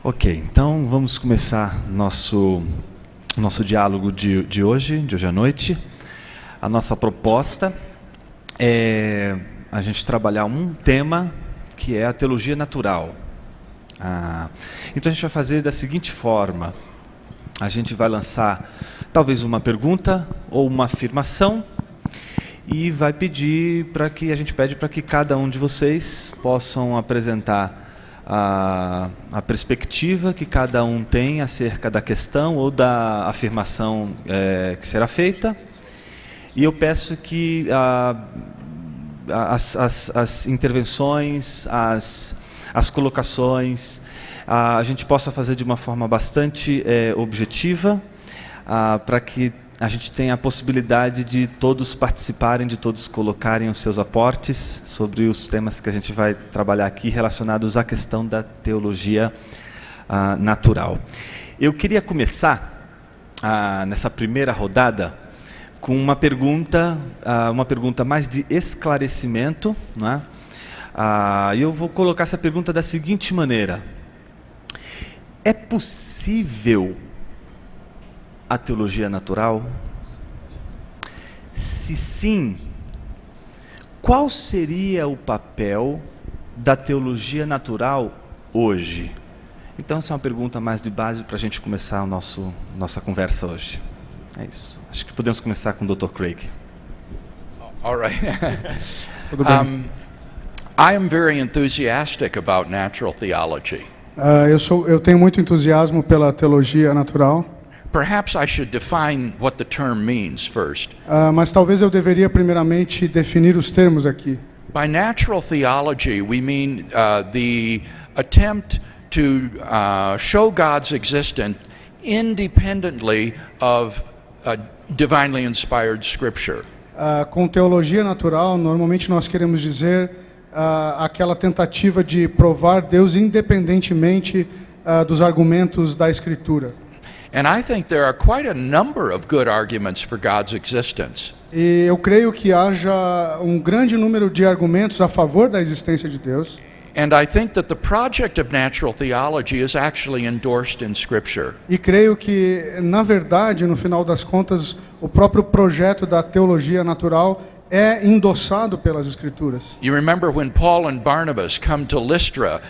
Ok, então vamos começar nosso diálogo de hoje à noite. A nossa proposta é a gente trabalhar um tema que é a teologia natural. Então a gente vai fazer da seguinte forma: a gente vai lançar talvez uma pergunta ou uma afirmação e vai pedir para que cada um de vocês possam apresentar a perspectiva que cada um tem acerca da questão ou da afirmação que será feita. E eu peço que as intervenções, as colocações, a gente possa fazer de uma forma bastante objetiva, para que a gente tenha a possibilidade de todos participarem, de todos colocarem os seus aportes sobre os temas que a gente vai trabalhar aqui relacionados à questão da teologia natural. Eu queria começar nessa primeira rodada com uma pergunta mais de esclarecimento, né? E eu vou colocar essa pergunta da seguinte maneira: é possível a teologia natural? Se sim, qual seria o papel da teologia natural hoje? Então, essa é uma pergunta mais de base para a gente começar nossa conversa hoje. É isso. Acho que podemos começar com o Dr. Craig. All right. I am very enthusiastic about natural theology. Eu tenho muito entusiasmo pela teologia natural. Perhaps I should define what the term means first. Mas talvez eu deveria primeiramente definir os termos aqui. By natural theology, we mean the attempt to show God's existence independently of divinely inspired scripture. Com teologia natural, normalmente nós queremos dizer aquela tentativa de provar Deus independentemente dos argumentos da Escritura. And I think there are quite a number of good arguments for God's existence. E eu creio que haja um grande número de argumentos a favor da existência de Deus. And I think that the project of natural theology is actually endorsed in Scripture. E creio que, na verdade, no final das contas, o próprio projeto da teologia natural é endossado pelas Escrituras. You remember when Paul and Barnabas come to Lystra?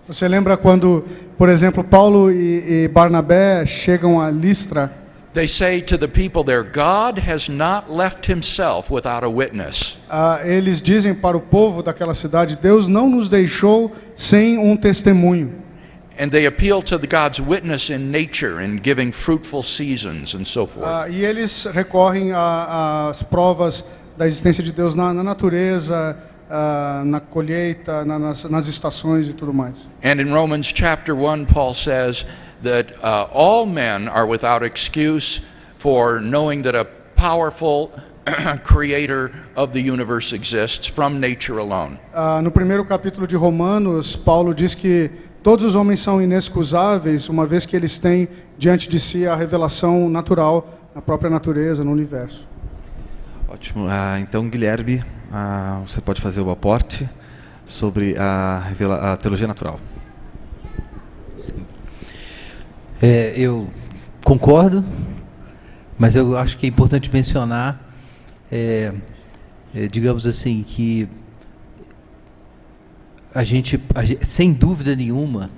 Você lembra quando, por exemplo, Paulo e Barnabé chegam a Listra? They say to the people there, God has not left himself without a witness. Eles dizem para o povo daquela cidade: Deus não nos deixou sem um testemunho. And they appeal to God's witness in nature in giving fruitful seasons and so forth. E eles recorrem às provas da existência de Deus na natureza, na colheita, nas estações e tudo mais. And in Romans chapter 1, Paul says that all men are without excuse for knowing that a powerful creator of the universe exists from nature alone. No primeiro capítulo de Romanos, Paulo diz que todos os homens são inexcusáveis, uma vez que eles têm diante de si a revelação natural, a própria natureza, no universo. Ótimo. Então, Guilherme, você pode fazer o aporte sobre a teologia natural. Sim. Eu concordo, mas eu acho que é importante mencionar, digamos assim, que a gente, sem dúvida nenhuma,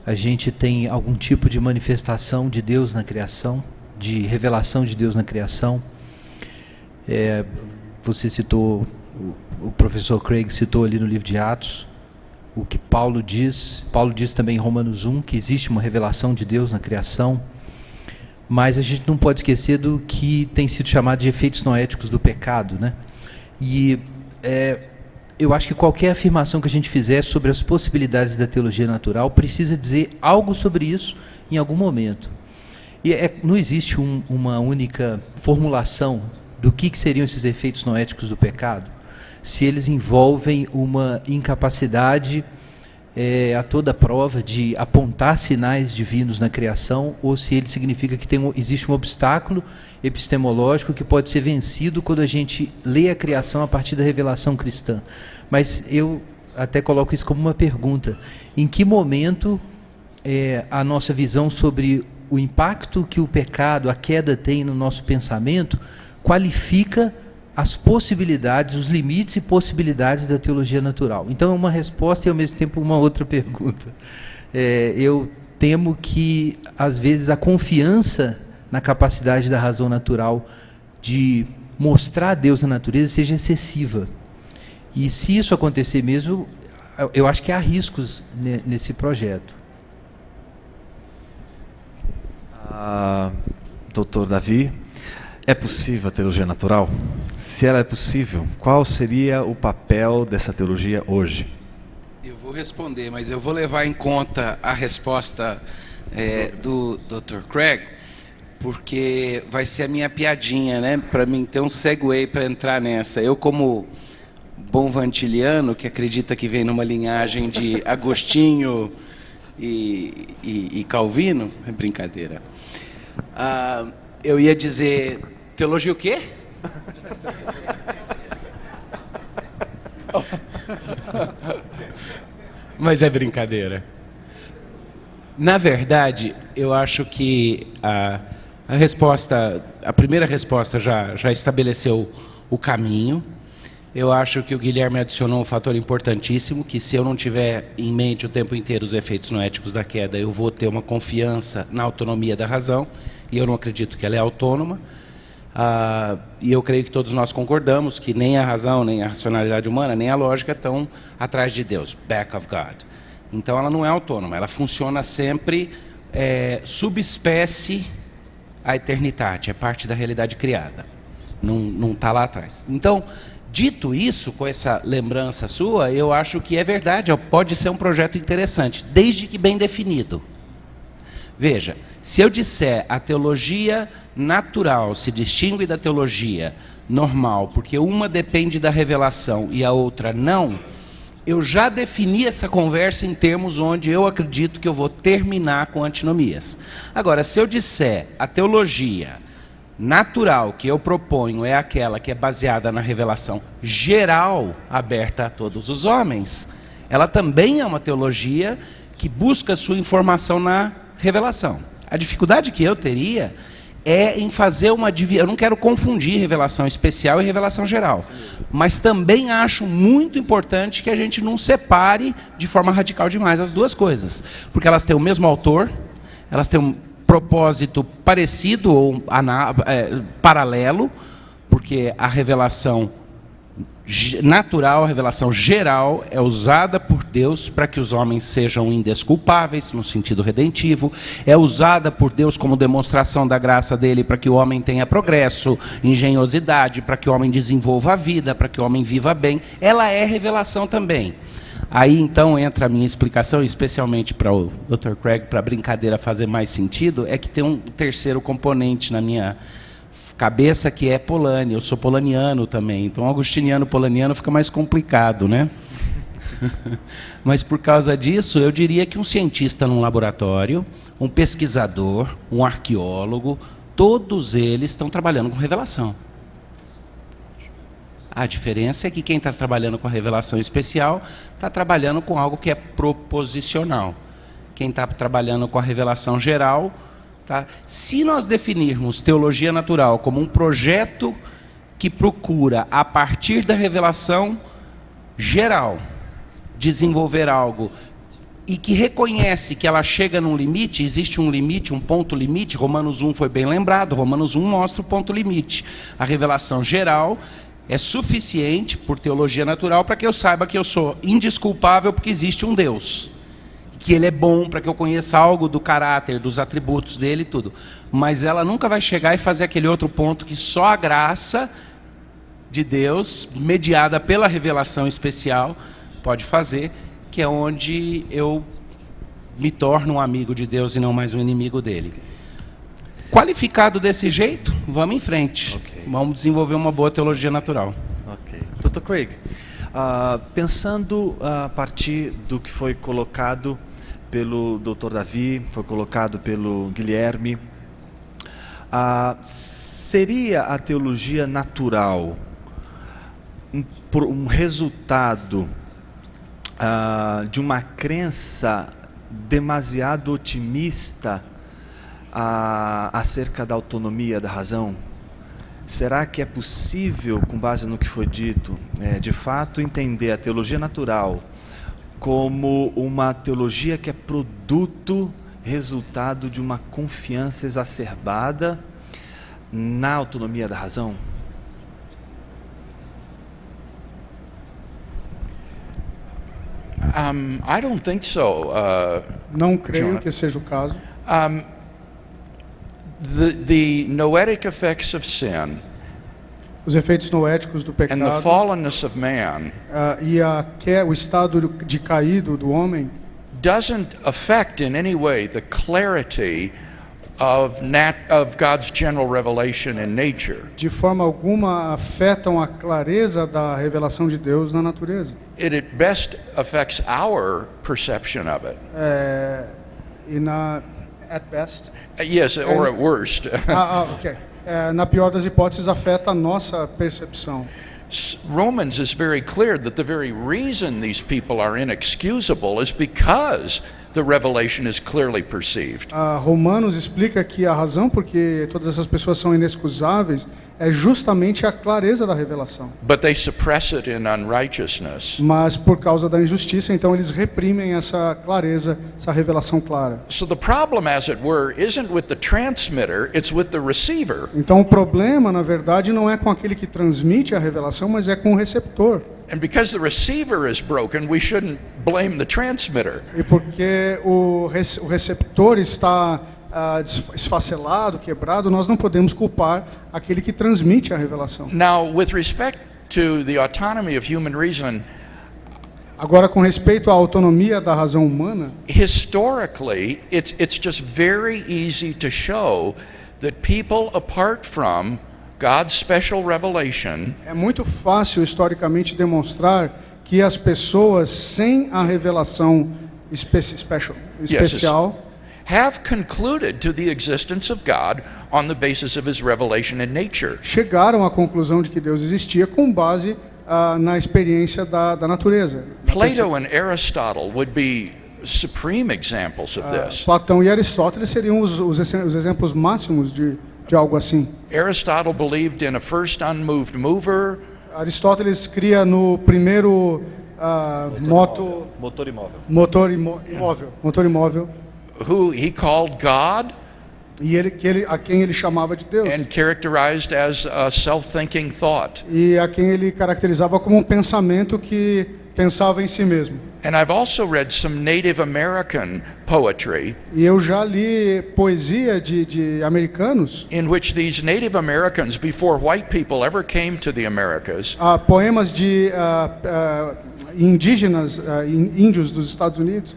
a gente tem algum tipo de manifestação de Deus na criação, de revelação de Deus na criação. Você citou, o professor Craig citou ali no livro de Atos, o que Paulo diz também em Romanos 1, que existe uma revelação de Deus na criação, mas a gente não pode esquecer do que tem sido chamado de efeitos noéticos do pecado, né? E eu acho que qualquer afirmação que a gente fizer sobre as possibilidades da teologia natural precisa dizer algo sobre isso em algum momento. E não existe uma única formulação do que seriam esses efeitos noéticos do pecado, se eles envolvem uma incapacidade a toda prova de apontar sinais divinos na criação, ou se ele significa que existe um obstáculo epistemológico que pode ser vencido quando a gente lê a criação a partir da revelação cristã. Mas eu até coloco isso como uma pergunta: em que momento a nossa visão sobre o impacto que o pecado, a queda tem no nosso pensamento, qualifica as possibilidades, os limites e possibilidades da teologia natural. Então é uma resposta e ao mesmo tempo uma outra pergunta. Eu temo que às vezes a confiança na capacidade da razão natural de mostrar a Deus na natureza seja excessiva. E se isso acontecer mesmo, eu acho que há riscos nesse projeto. Doutor Davi, é possível a teologia natural? Se ela é possível, qual seria o papel dessa teologia hoje? Eu vou responder, mas eu vou levar em conta a resposta do Dr. Craig, porque vai ser a minha piadinha, né? Para mim ter um segue para entrar nessa. Eu, como bom vantiliano, que acredita que vem numa linhagem de Agostinho e Calvino, é brincadeira. Eu ia dizer, teologia o quê? Mas é brincadeira. Na verdade, eu acho que a primeira resposta já estabeleceu o caminho. Eu acho que o Guilherme adicionou um fator importantíssimo, que se eu não tiver em mente o tempo inteiro os efeitos noéticos da queda, eu vou ter uma confiança na autonomia da razão, e eu não acredito que ela é autônoma. E eu creio que todos nós concordamos que nem a razão, nem a racionalidade humana, nem a lógica estão atrás de Deus, back of God. Então ela não é autônoma, ela funciona sempre subespécie à eternidade, é parte da realidade criada, não está lá atrás. Então, dito isso, com essa lembrança sua, eu acho que é verdade, pode ser um projeto interessante, desde que bem definido. Veja, se eu disser a teologia natural se distingue da teologia normal, porque uma depende da revelação e a outra não, eu já defini essa conversa em termos onde eu acredito que eu vou terminar com antinomias. Agora, se eu disser a teologia natural que eu proponho é aquela que é baseada na revelação geral, aberta a todos os homens, ela também é uma teologia que busca sua informação na revelação. A dificuldade que eu teria é em fazer uma divisão. Eu não quero confundir revelação especial e revelação geral, mas também acho muito importante que a gente não separe de forma radical demais as duas coisas, porque elas têm o mesmo autor, elas têm um propósito parecido ou paralelo, porque a revelação natural, a revelação geral é usada por Deus para que os homens sejam indesculpáveis, no sentido redentivo, é usada por Deus como demonstração da graça dele para que o homem tenha progresso, engenhosidade, para que o homem desenvolva a vida, para que o homem viva bem. Ela é revelação também. Aí então entra a minha explicação, especialmente para o Dr. Craig, para a brincadeira fazer mais sentido, é que tem um terceiro componente na minha cabeça, que é Polânia. Eu sou polaniano também, então agostiniano-polaniano fica mais complicado, né? Mas por causa disso, eu diria que um cientista num laboratório, um pesquisador, um arqueólogo, todos eles estão trabalhando com revelação. A diferença é que quem está trabalhando com a revelação especial está trabalhando com algo que é proposicional. Quem está trabalhando com a revelação geral, tá? Se nós definirmos teologia natural como um projeto que procura, a partir da revelação geral, desenvolver algo e que reconhece que ela chega num limite, existe um limite, um ponto limite, Romanos 1 foi bem lembrado, Romanos 1 mostra o ponto limite. A revelação geral é suficiente, por teologia natural, para que eu saiba que eu sou indesculpável porque existe um Deus. Que ele é bom, para que eu conheça algo do caráter, dos atributos dele e tudo. Mas ela nunca vai chegar e fazer aquele outro ponto que só a graça de Deus, mediada pela revelação especial, pode fazer, que é onde eu me torno um amigo de Deus e não mais um inimigo dele. Qualificado desse jeito, vamos em frente. Okay. Vamos desenvolver uma boa teologia natural. Ok. Dr. Craig, pensando a partir do que foi colocado pelo Dr. Davi, foi colocado pelo Guilherme, seria a teologia natural um resultado de uma crença demasiado otimista acerca da autonomia da razão? Será que é possível, com base no que foi dito, de fato entender a teologia natural como uma teologia que é produto, resultado de uma confiança exacerbada na autonomia da razão? I don't think so. Não creio Jonathan. que seja o caso. The noetic effects of sin Os efeitos noéticos do and the pecado fallenness of man e o estado de caído do homem doesn't affect in any way the clarity of God's general revelation in nature. de forma alguma afetam a clareza da revelação de Deus na natureza. It at best affects our perception of it. At best, Yes, or at worst. ok. Na pior das hipóteses, afeta a nossa percepção. Romans is very clear that the very reason these people are inexcusable is because the revelation is clearly perceived. Romanos explica que a razão por que todas essas pessoas são inexcusáveis é justamente a clareza da revelação. But they suppress it in unrighteousness. Mas por causa da injustiça, então eles reprimem essa clareza, essa revelação clara. So the problem, as it were, isn't with the transmitter, it's with the receiver. Então o problema, na verdade, não é com aquele que transmite a revelação, mas é com o receptor. And because the receiver is broken, we shouldn't blame the transmitter. E porque o receptor está esfacelado, quebrado, nós não podemos culpar aquele que transmite a revelação. Now, with respect to the autonomy of human reason, Agora, com respeito à autonomia da razão humana, historically, it's just very easy to show that people apart from God's special revelation é muito fácil historicamente demonstrar que as pessoas sem a revelação especial have concluded to the existence of God on the basis of his revelation in nature. chegaram à conclusão de que Deus existia com base na experiência da natureza. Plato and Aristotle would be supreme examples of this. Platão e Aristóteles seriam os exemplos máximos de algo assim. Aristotle believed in a first unmoved mover, Aristóteles cria no primeiro Motor imóvel. motor imóvel, who he called God e a quem ele chamava de Deus, and characterized as a self-thinking thought. e a quem ele caracterizava como um pensamento que pensava em si mesmo. And I've also read some Native American poetry E eu já li poesia de americanos, in which these Native Americans, before white people ever came to the Americas, poemas de indígenas, índios dos Estados Unidos,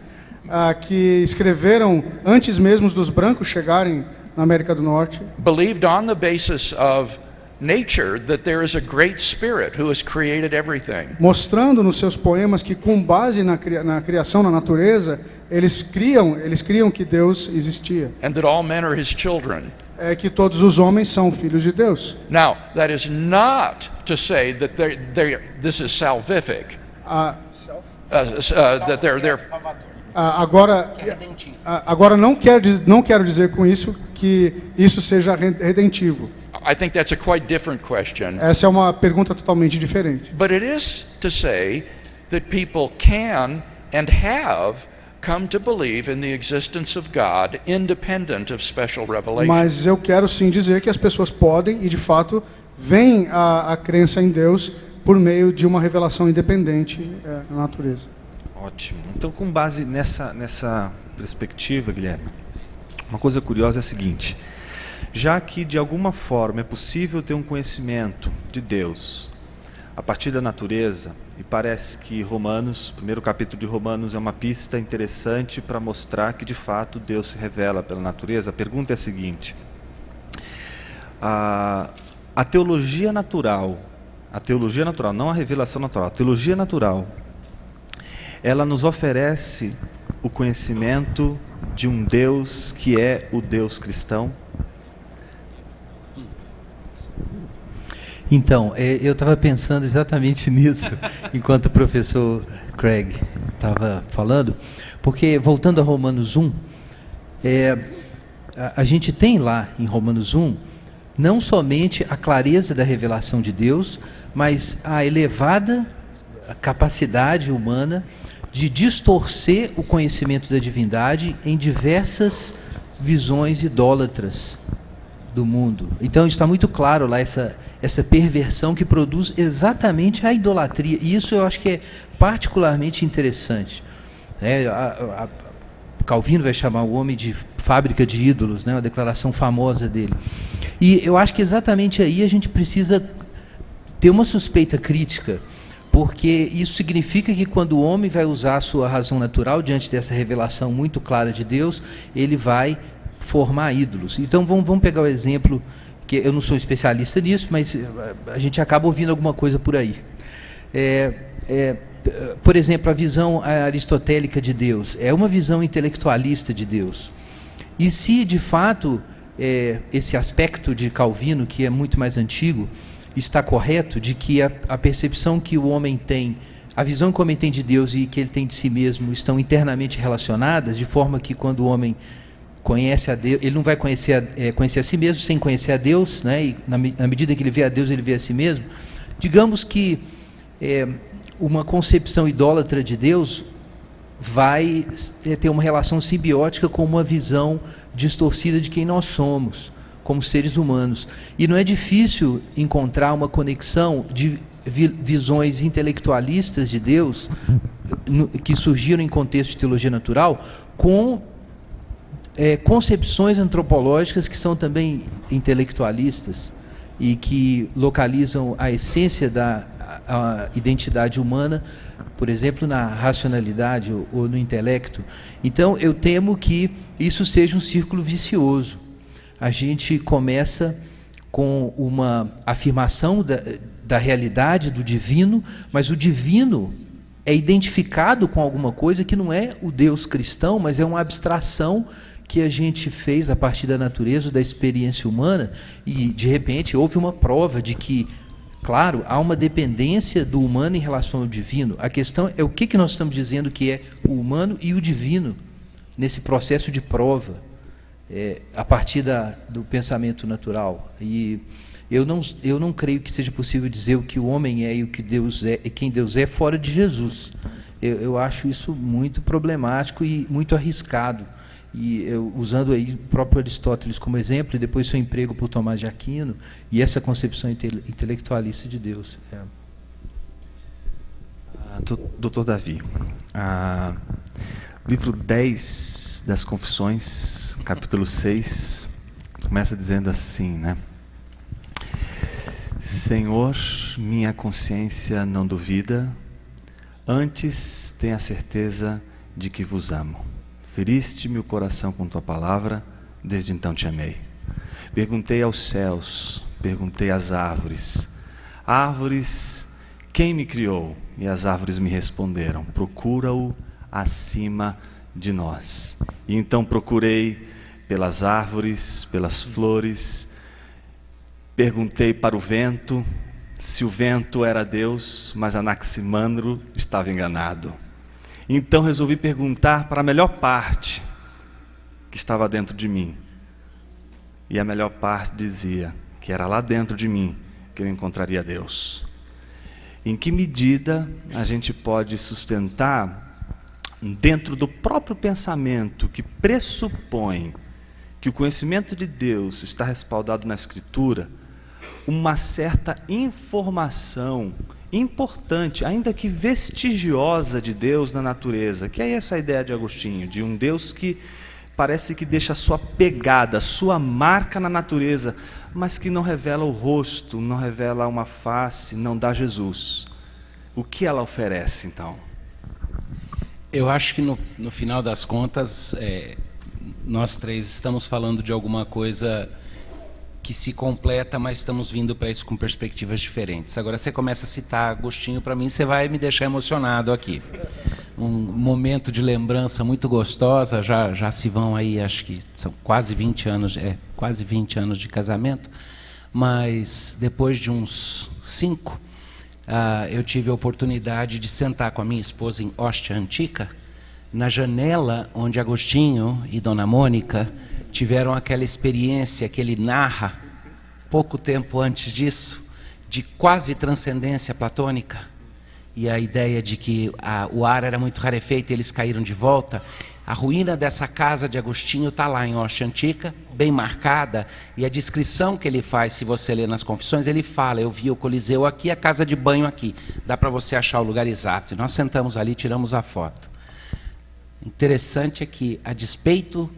que escreveram antes mesmo dos brancos chegarem na América do Norte, believed on the basis of nature that there is a great spirit who has created everything. mostrando nos seus poemas que, com base na criação, na natureza, eles criam que Deus existia, And that all men are his children. que todos os homens são filhos de Deus. Now, that is not to say that this is salvific. That they're Agora não quero dizer com isso que isso seja redentivo. I think that's a quite different question. Essa é uma pergunta totalmente diferente. But it is to say that people can and have come to believe in the existence of God independent of special revelation. Mas eu quero sim dizer que as pessoas podem e de fato veem a crença em Deus por meio de uma revelação independente na natureza. Ótimo. Então, com base nessa perspectiva, Guilherme, uma coisa curiosa é a seguinte: já que de alguma forma é possível ter um conhecimento de Deus a partir da natureza, e parece que Romanos, o primeiro capítulo de Romanos é uma pista interessante para mostrar que de fato Deus se revela pela natureza, a pergunta é a seguinte: a teologia natural, não a revelação natural, a teologia natural, ela nos oferece o conhecimento de um Deus que é o Deus cristão? Então, eu estava pensando exatamente nisso, enquanto o professor Craig estava falando, porque, voltando a Romanos 1, a gente tem lá em Romanos 1, não somente a clareza da revelação de Deus, mas a elevada capacidade humana de distorcer o conhecimento da divindade em diversas visões idólatras do mundo. Então está muito claro lá essa perversão que produz exatamente a idolatria, e isso eu acho que é particularmente interessante. Calvino vai chamar o homem de fábrica de ídolos, né, uma declaração famosa dele. E eu acho que exatamente aí a gente precisa ter uma suspeita crítica, porque isso significa que quando o homem vai usar a sua razão natural diante dessa revelação muito clara de Deus, ele vai formar ídolos. Então vamos pegar o exemplo, que eu não sou especialista nisso, mas a gente acaba ouvindo alguma coisa por aí. Por exemplo, a visão aristotélica de Deus é uma visão intelectualista de Deus. E se, de fato, esse aspecto de Calvino, que é muito mais antigo, está correto, de que a percepção que o homem tem, a visão que o homem tem de Deus e que ele tem de si mesmo estão internamente relacionadas, de forma que quando o homem conhece a Deus, ele não vai conhecer a si mesmo sem conhecer a Deus, né? E na medida que ele vê a Deus, ele vê a si mesmo. Digamos que uma concepção idólatra de Deus vai ter uma relação simbiótica com uma visão distorcida de quem nós somos, como seres humanos. E não é difícil encontrar uma conexão de visões intelectualistas de Deus, que surgiram em contexto de teologia natural, com concepções antropológicas que são também intelectualistas e que localizam a essência da identidade humana, por exemplo, na racionalidade ou no intelecto. Então, eu temo que isso seja um círculo vicioso. A gente começa com uma afirmação da realidade, do divino, mas o divino é identificado com alguma coisa que não é o Deus cristão, mas é uma abstração que a gente fez a partir da natureza, da experiência humana, e de repente houve uma prova de que, claro, há uma dependência do humano em relação ao divino. A questão é o que nós estamos dizendo que é o humano e o divino nesse processo de prova, a partir do pensamento natural. E eu não creio que seja possível dizer o que o homem é e o que Deus é, e quem Deus é, fora de Jesus. Eu acho isso muito problemático e muito arriscado. E usando aí o próprio Aristóteles como exemplo, e depois seu emprego por Tomás de Aquino, e essa concepção intelectualista de Deus. Doutor Davi, livro 10 das Confissões, capítulo 6, começa dizendo assim, né? Senhor, minha consciência não duvida, antes tenho a certeza de que vos amo. Feriste-me o coração com tua palavra, desde então te amei. Perguntei aos céus, perguntei às árvores. Árvores, quem me criou? E as árvores me responderam, procura-o acima de nós. E então procurei pelas árvores, pelas flores, perguntei para o vento, se o vento era Deus, mas Anaximandro estava enganado. Então resolvi perguntar para a melhor parte que estava dentro de mim. E a melhor parte dizia que era lá dentro de mim que eu encontraria Deus. Em que medida a gente pode sustentar, dentro do próprio pensamento que pressupõe que o conhecimento de Deus está respaldado na Escritura, uma certa informação importante, ainda que vestigiosa, de Deus na natureza, que é essa ideia de Agostinho, de um Deus que parece que deixa a sua pegada, a sua marca na natureza, mas que não revela o rosto, não revela uma face, não dá Jesus. O que ela oferece, então? Eu acho que no final das contas, nós três estamos falando de alguma coisa que se completa, mas estamos vindo para isso com perspectivas diferentes. Agora você começa a citar Agostinho, para mim você vai me deixar emocionado aqui. Um momento de lembrança muito gostosa, já se vão aí, acho que são quase 20 anos de casamento, mas depois de uns 5, eu tive a oportunidade de sentar com a minha esposa em Ostia Antiga, na janela onde Agostinho e Dona Mônica tiveram aquela experiência que ele narra pouco tempo antes disso, de quase transcendência platônica, e a ideia de que o ar era muito rarefeito e eles caíram de volta. A ruína dessa casa de Agostinho está lá em Ostia Antiga, bem marcada, e a descrição que ele faz, se você ler nas Confissões, ele fala: eu vi o Coliseu aqui, a casa de banho aqui. Dá para você achar o lugar exato. E nós sentamos ali, tiramos a foto. Interessante é que, a despeito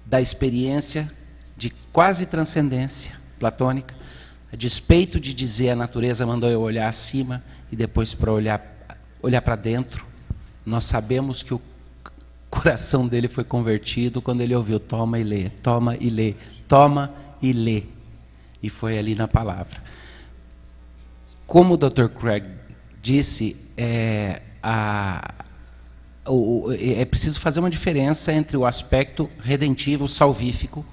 da experiência de quase transcendência platônica, a despeito de dizer a natureza mandou eu olhar acima e depois para olhar para dentro, nós sabemos que o coração dele foi convertido quando ele ouviu: toma e lê, toma e lê, toma e lê. E foi ali na palavra. Como o Dr. Craig disse, é preciso fazer uma diferença entre o aspecto redentivo, salvífico,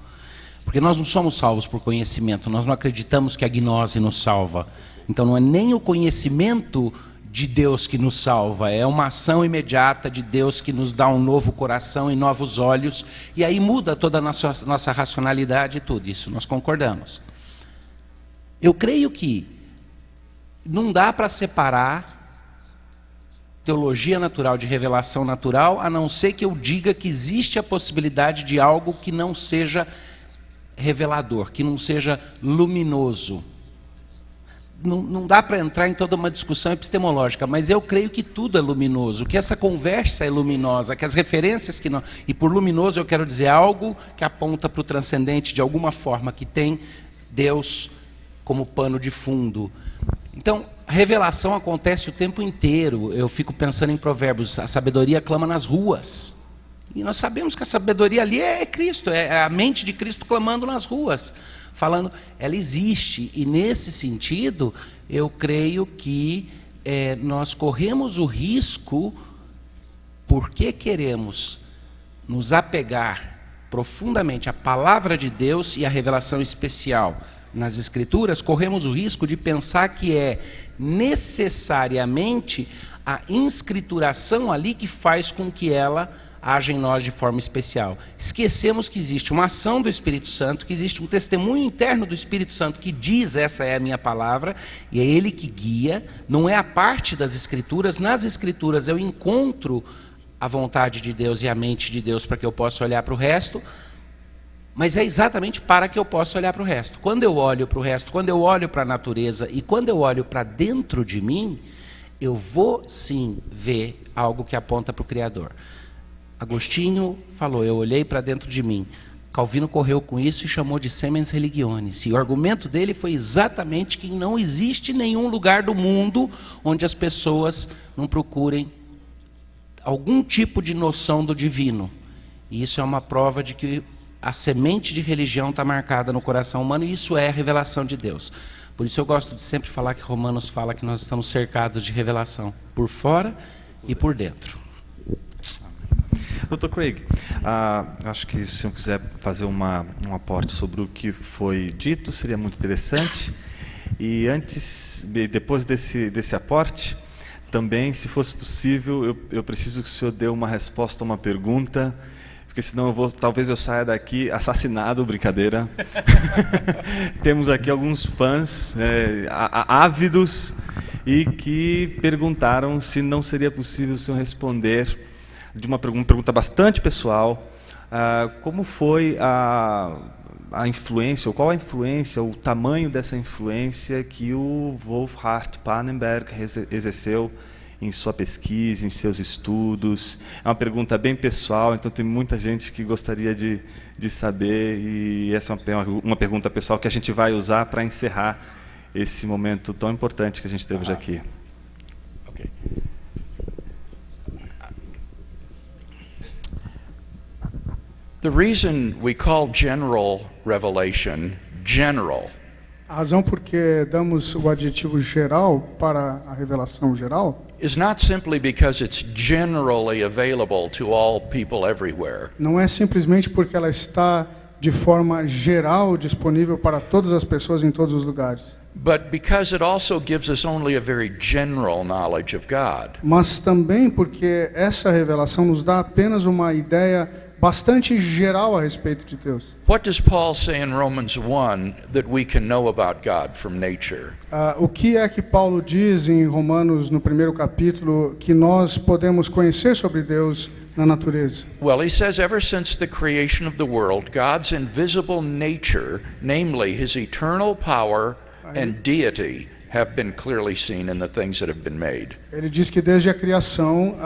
porque nós não somos salvos por conhecimento, nós não acreditamos que a gnose nos salva. Então não é nem o conhecimento de Deus que nos salva, é uma ação imediata de Deus que nos dá um novo coração e novos olhos, e aí muda toda a nossa racionalidade e tudo isso, nós concordamos. Eu creio que não dá para separar teologia natural de revelação natural, a não ser que eu diga que existe a possibilidade de algo que não seja revelador, que não seja luminoso. Não dá para entrar em toda uma discussão epistemológica, mas eu creio que tudo é luminoso, que essa conversa é luminosa, que as referências que nós... E por luminoso eu quero dizer algo que aponta para o transcendente de alguma forma, que tem Deus como pano de fundo. Então, a revelação acontece o tempo inteiro. Eu fico pensando em Provérbios: a sabedoria clama nas ruas. E nós sabemos que a sabedoria ali é Cristo, é a mente de Cristo clamando nas ruas, falando, ela existe. E nesse sentido, eu creio que nós corremos o risco, porque queremos nos apegar profundamente à palavra de Deus e à revelação especial nas Escrituras, corremos o risco de pensar que é necessariamente a inscrituração ali que faz com que ela haja em nós de forma especial. Esquecemos que existe uma ação do Espírito Santo, que existe um testemunho interno do Espírito Santo que diz: essa é a minha palavra, e é Ele que guia, não é a parte das Escrituras. Nas Escrituras eu encontro a vontade de Deus e a mente de Deus para que eu possa olhar para o resto, mas é exatamente para que eu possa olhar para o resto. Quando eu olho para o resto, quando eu olho para a natureza e quando eu olho para dentro de mim, eu vou sim ver algo que aponta para o Criador. Agostinho falou: eu olhei para dentro de mim. Calvino correu com isso e chamou de semens religionis. E o argumento dele foi exatamente que não existe nenhum lugar do mundo onde as pessoas não procurem algum tipo de noção do divino. E isso é uma prova de que a semente de religião está marcada no coração humano, e isso é a revelação de Deus. Por isso eu gosto de sempre falar que Romanos fala que nós estamos cercados de revelação, por fora e por dentro. Dr. Craig, acho que se o senhor quiser fazer um aporte sobre o que foi dito, seria muito interessante. E depois desse aporte, também, se fosse possível, eu preciso que o senhor dê uma resposta a uma pergunta, porque senão talvez eu saia daqui assassinado, brincadeira. Temos aqui alguns fãs ávidos e que perguntaram se não seria possível o senhor responder de uma pergunta bastante pessoal, como foi a influência, ou qual a influência, o tamanho dessa influência que o Wolfhart Pannenberg exerceu em sua pesquisa, em seus estudos. É uma pergunta bem pessoal, então tem muita gente que gostaria de saber, e essa é uma pergunta pessoal que a gente vai usar para encerrar esse momento tão importante que a gente teve hoje aqui. Okay. The reason we call general revelation general A razão por que damos o adjetivo geral para a revelação geral is not simply because it's generally available to all people everywhere. não é simplesmente porque ela está de forma geral disponível para todas as pessoas em todos os lugares. but because it also gives us only a very general knowledge of God. Mas também porque essa revelação nos dá apenas uma ideia bastante geral a respeito de Deus. What does Paul say in Romans 1 that we can know about God from nature? O que é que Paulo diz em Romanos, no primeiro capítulo, que nós podemos conhecer sobre Deus na natureza? Well, he says, ever since the creation of the world, God's invisible nature, namely his eternal power and deity, have been clearly seen in the things that have been made. Ele diz que desde a criação,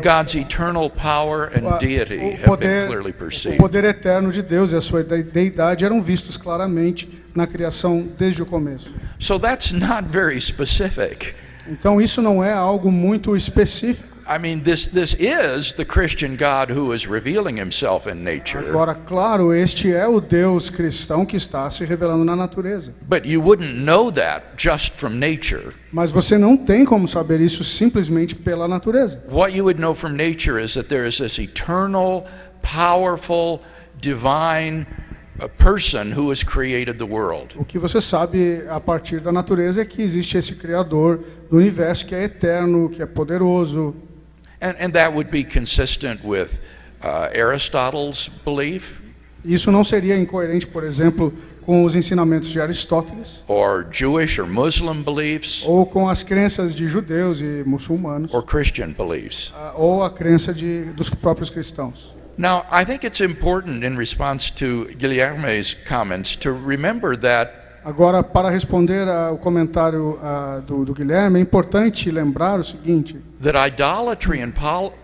God's eternal power and deity have been clearly o perceived. poder eterno de Deus e a sua deidade eram vistos claramente na criação desde o começo. So that's not very specific. Então isso não é algo muito específico. I mean, this is the Christian God who is revealing himself in nature. Agora, claro, este é o Deus cristão que está se revelando na natureza. But you wouldn't know that just from nature. Mas você não tem como saber isso simplesmente pela natureza. What you would know from nature is that there is this eternal, powerful, divine person who has created the world. O que você sabe a partir da natureza é que existe esse Criador do universo que é eterno, que é poderoso. And that would be consistent with Aristotle's belief, Isso não seria incoerente, por exemplo, com os ensinamentos de Aristóteles, or Jewish or Muslim beliefs, ou com as crenças de judeus e muçulmanos, or Christian beliefs. ou a crença dos próprios cristãos. Now, I think it's important in response to Guilherme's comments to remember that Agora, para responder ao comentário do Guilherme, é importante lembrar o seguinte, idolatry and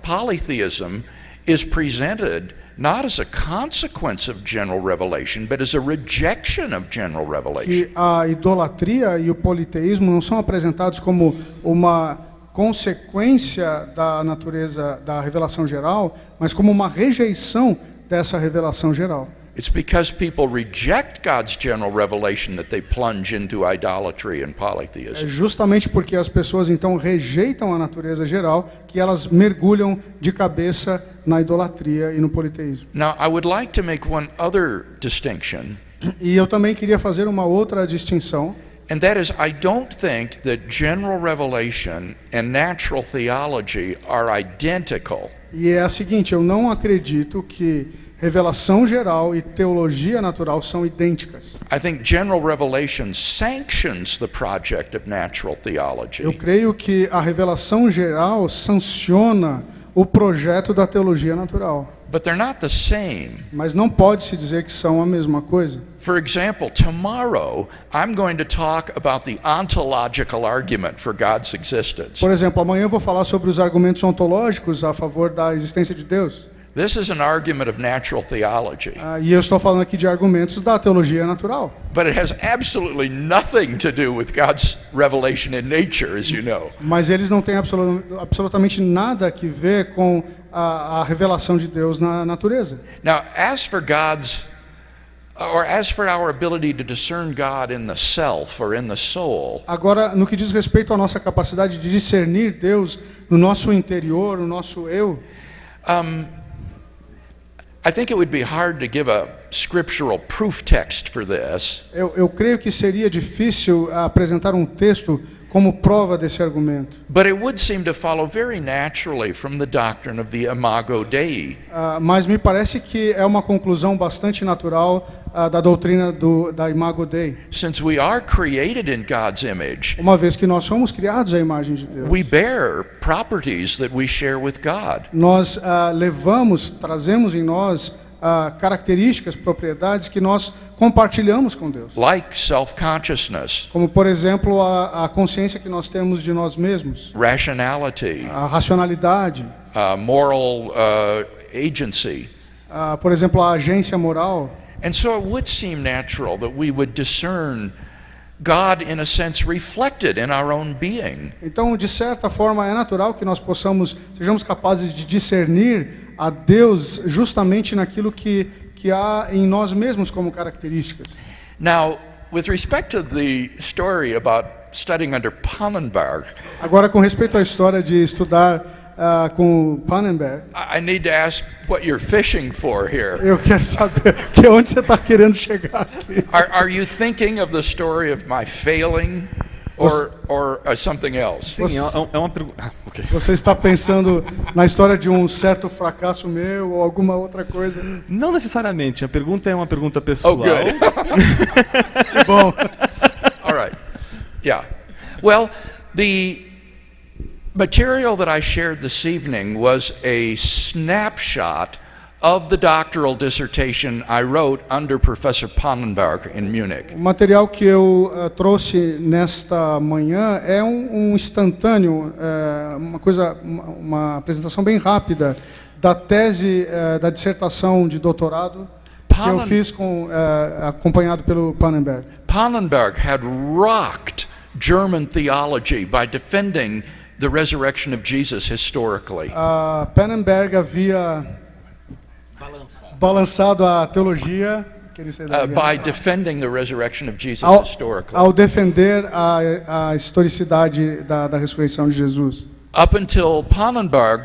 polytheism is presented not as a consequence of general revelation, but as a rejection of general revelation. que a idolatria e o politeísmo não são apresentados como uma consequência da natureza da revelação geral, mas como uma rejeição dessa revelação geral. It's because people reject God's general revelation that they plunge into idolatry and É polytheism. justamente porque as pessoas então rejeitam a natureza geral que elas mergulham de cabeça na idolatria e no politeísmo. Now, I would like to make one other distinction, E eu também queria fazer uma outra distinção, and that is I don't think that general revelation and natural theology are identical. e é a seguinte, eu não acredito que revelação geral e teologia natural são idênticas. I think general revelation sanctions the project of natural Eu theology, creio que a revelação geral sanciona o projeto da teologia natural, but they're not the same. mas não pode se dizer que são a mesma coisa. For example, tomorrow I'm going to talk about the ontological argument for God's existence. Por exemplo, amanhã eu vou falar sobre os argumentos ontológicos a favor da existência de Deus. This is an argument of natural theology, E eu estou falando aqui de argumentos da teologia natural. but it has absolutely nothing to do with God's revelation in nature, as you know. Mas eles não têm absolutamente nada a ver com a revelação de Deus na natureza. Now, as for our ability to discern God in the self or in the soul, Agora, no que diz respeito à nossa capacidade de discernir Deus no nosso interior, no nosso eu, I think it would be hard to give a scriptural proof text for this, eu creio que seria difícil apresentar um texto como prova desse argumento. but it would seem to follow very naturally from the doctrine of the Imago Dei. Mas me parece que é uma conclusão bastante natural da doutrina da Imago Dei. Since we are created in God's image, Uma vez que nós somos criados à imagem de Deus, we bear properties that we share with God. nós trazemos em nós características, propriedades que nós compartilhamos com Deus. Like self-consciousness, Como, por exemplo, a consciência que nós temos de nós mesmos, rationality, a racionalidade, moral agency. por exemplo, a agência moral. And so it would seem natural that we would discern God, in a sense, reflected in our own being. Então, de certa forma, é natural que nós sejamos capazes de discernir a Deus justamente naquilo que há em nós mesmos como características. Now, with respect to the story about studying under Pannenberg, Agora, com respeito à história de estudar com o Pannenberg. I need to ask what you're fishing for here. Eu quero saber onde você está querendo chegar aqui. Are you thinking of the story of my failing or something else? Sim, é uma pergunta. Ok. Você está pensando na história de um certo fracasso meu ou alguma outra coisa? Não necessariamente. A pergunta é uma pergunta pessoal. Oh, good. Que bom. All right. Yeah. Well, the material that I shared this evening was a snapshot of the doctoral dissertation I wrote under Professor Pannenberg in Munich. O material que eu trouxe nesta manhã é um instantâneo, uma apresentação bem rápida da tese da dissertação de doutorado que eu fiz acompanhado pelo Pannenberg. Pannenberg had rocked German theology by defending the resurrection of Jesus historically. Pannenberg havia balançado a teologia by defending the resurrection of Jesus historically. Ao defender a historicidade da ressurreição de Jesus. Up until Pannenberg,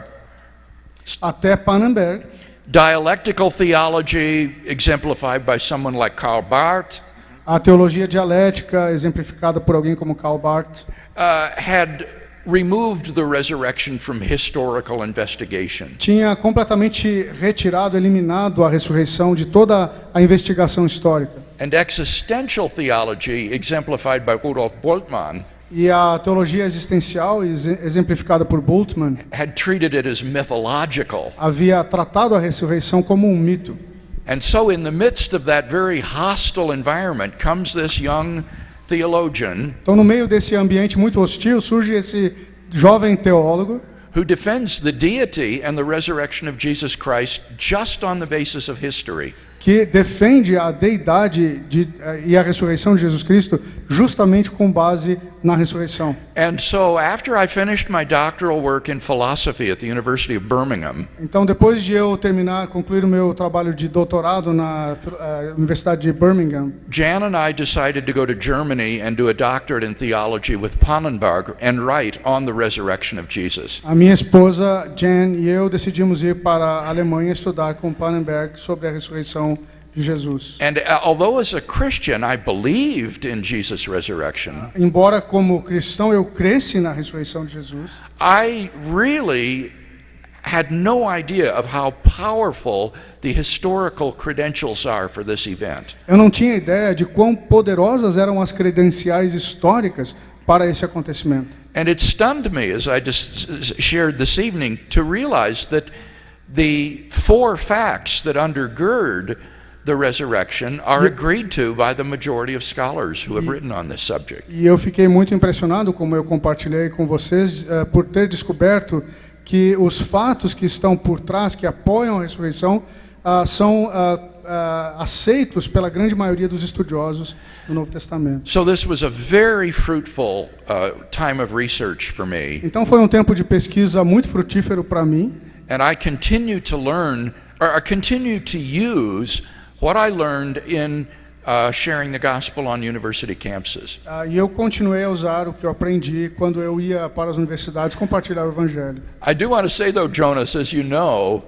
até Pannenberg, dialectical theology exemplified by someone like Karl Barth, a teologia dialética exemplificada por alguém como Karl Barth, had removed the resurrection from historical investigation. Tinha completamente retirado, eliminado a ressurreição de toda a investigação histórica. And existential theology exemplified by Rudolf Bultmann E a teologia existencial, exemplificada por Bultmann, had treated it as mythological. havia tratado a ressurreição como um mito. And so in the midst of that very hostile environment comes this young theologian Então, no meio desse ambiente muito hostil, surge esse jovem teólogo who defends the deity and the resurrection of Jesus Christ just on the basis of history. que defende a deidade e a ressurreição de Jesus Cristo justamente com base na ressurreição. And so after I finished my doctoral work in philosophy at the University of Birmingham, Então, depois de eu concluir o meu trabalho de doutorado na Universidade de Birmingham, Jan and I decided to go to Germany and do a doctorate in theology with Pannenberg and write on the resurrection of Jesus. a minha esposa Jan e eu decidimos ir para a Alemanha estudar com Pannenberg sobre a ressurreição de Jesus. And although as a Christian I believed in Jesus' resurrection, Embora como cristão eu cresci na ressurreição de Jesus, I really had no idea of how powerful the historical credentials are for this event. eu não tinha ideia de quão poderosas eram as credenciais históricas para esse acontecimento. And it stunned me as I just shared this evening to realize that the four facts that undergird the resurrection are agreed to by the majority of scholars who have written on this subject. E eu fiquei muito impressionado, como eu compartilhei com vocês, por ter descoberto que os fatos que estão por trás, que apoiam a ressurreição, são aceitos pela grande maioria dos estudiosos do Novo Testamento. So this was a very fruitful time of research for me, Então foi um tempo de pesquisa muito frutífero para mim, and I continue to learn, or I continue to use what I learned in sharing the gospel on university campuses. e eu continuei a usar o que eu aprendi quando eu ia para as universidades compartilhar o evangelho. I do want to say though, Jonas, as you know,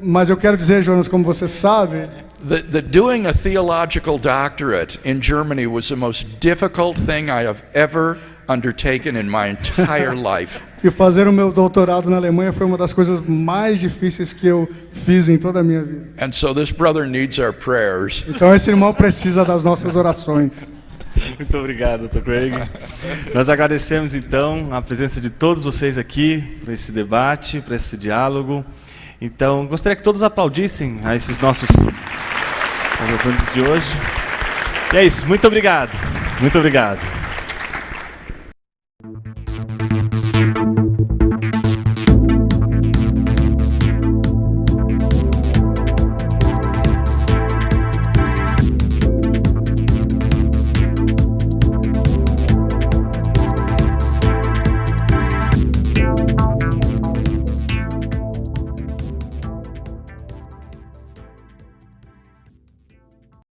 Mas eu quero dizer, Jonas, como você sabe, that doing a theological doctorate in Germany was the most difficult thing I have ever undertaken in my entire life. que fazer o meu doutorado na Alemanha foi uma das coisas mais difíceis que eu fiz em toda a minha vida. And so this brother needs our prayers. Então esse irmão precisa das nossas orações. Muito obrigado, Dr. Craig. Nós agradecemos então a presença de todos vocês aqui para esse debate, para esse diálogo. Então, gostaria que todos aplaudissem a esses nossos oradores de hoje. E é isso, muito obrigado. Muito obrigado.